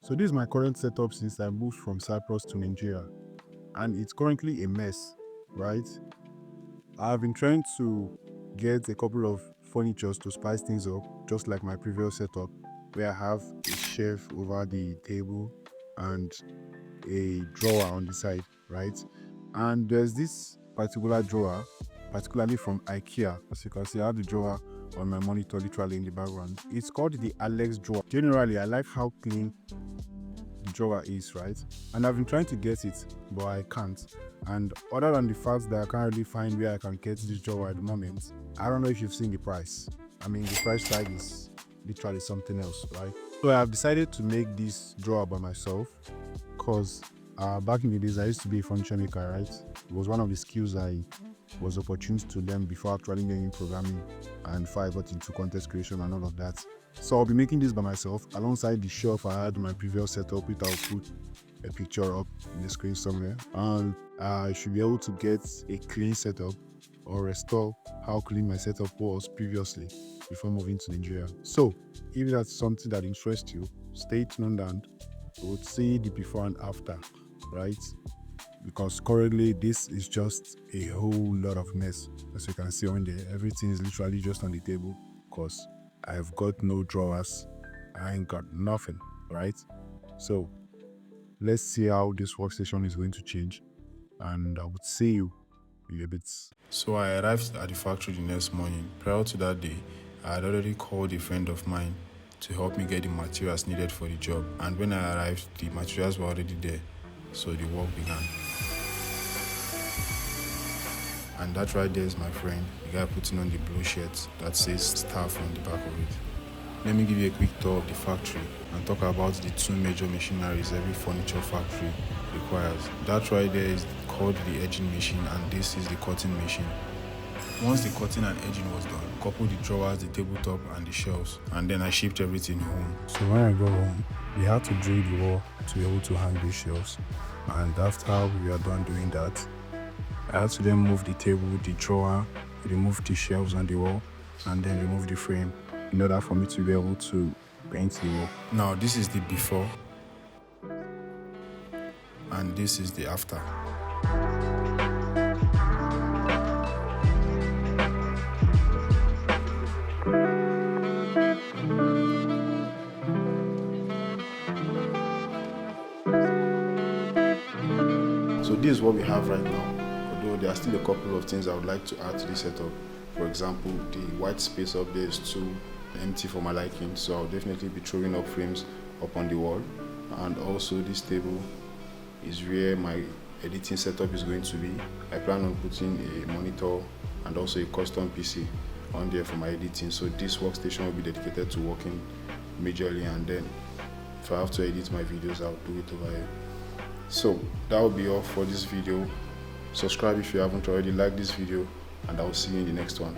So this is my current setup since I moved from Cyprus to Nigeria, and it's currently a mess, right? I've been trying to get a couple of furnitures to spice things up, just like my previous setup, where I have a shelf over the table and a drawer on the side, right? And there's this particular drawer, particularly from IKEA. As you can see, I have the drawer on my monitor literally in the background. It's called the Alex drawer. Generally, I like how clean the drawer is, right? And I've been trying to get it, but I can't. And other than the fact that I can't really find where I can get this drawer at the moment, I don't know if you've seen the price. I mean, the price tag is literally something else, right? So I have decided to make this drawer by myself because back in the days, I used to be a furniture maker, right? It was one of the skills I was opportune to learn before actually learning programming and before I got into content creation and all of that. So I'll be making this by myself alongside the shelf I had in my previous setup, which I'll put a picture up in the screen somewhere. And I should be able to get a clean setup or restore how clean my setup was previously before moving to Nigeria. So if that's something that interests you, stay tuned and we'll see the before and after, right? Because currently this is just a whole lot of mess. As you can see on there, everything is literally just on the table because I've got no drawers. I ain't got nothing, right? So let's see how this workstation is going to change, and I would see you in a bit. So I arrived at the factory the next morning. Prior to that day, I had already called a friend of mine to help me get the materials needed for the job. And when I arrived, the materials were already there, so the work began. And that right there is my friend, the guy putting on the blue shirt that says staff on the back of it. Let me give you a quick tour of the factory and talk about the two major machineries every furniture factory requires. That right there is called the edging machine, and this is the cutting machine. Once the cutting and edging was done, coupled the drawers, the tabletop and the shelves, and then I shipped everything home. So when I got home, we had to drill the wall to be able to hang these shelves, and after we were done doing that, I had to then move the table, the drawer, remove the shelves on the wall, and then remove the frame in order for me to be able to paint the wall. Now this is the before and this is the after. So this is what we have right now. Although there are still a couple of things I would like to add to this setup. For example, the white space up there is too empty for my liking, so I'll definitely be throwing up frames up on the wall. And also this table is where my editing setup is going to be. I plan on putting a monitor and also a custom PC on there for my editing, so this workstation will be dedicated to working majorly, and then if I have to edit my videos, I'll do it over here. So that will be all for this video. Subscribe if you haven't already, like this video, and I'll see you in the next one.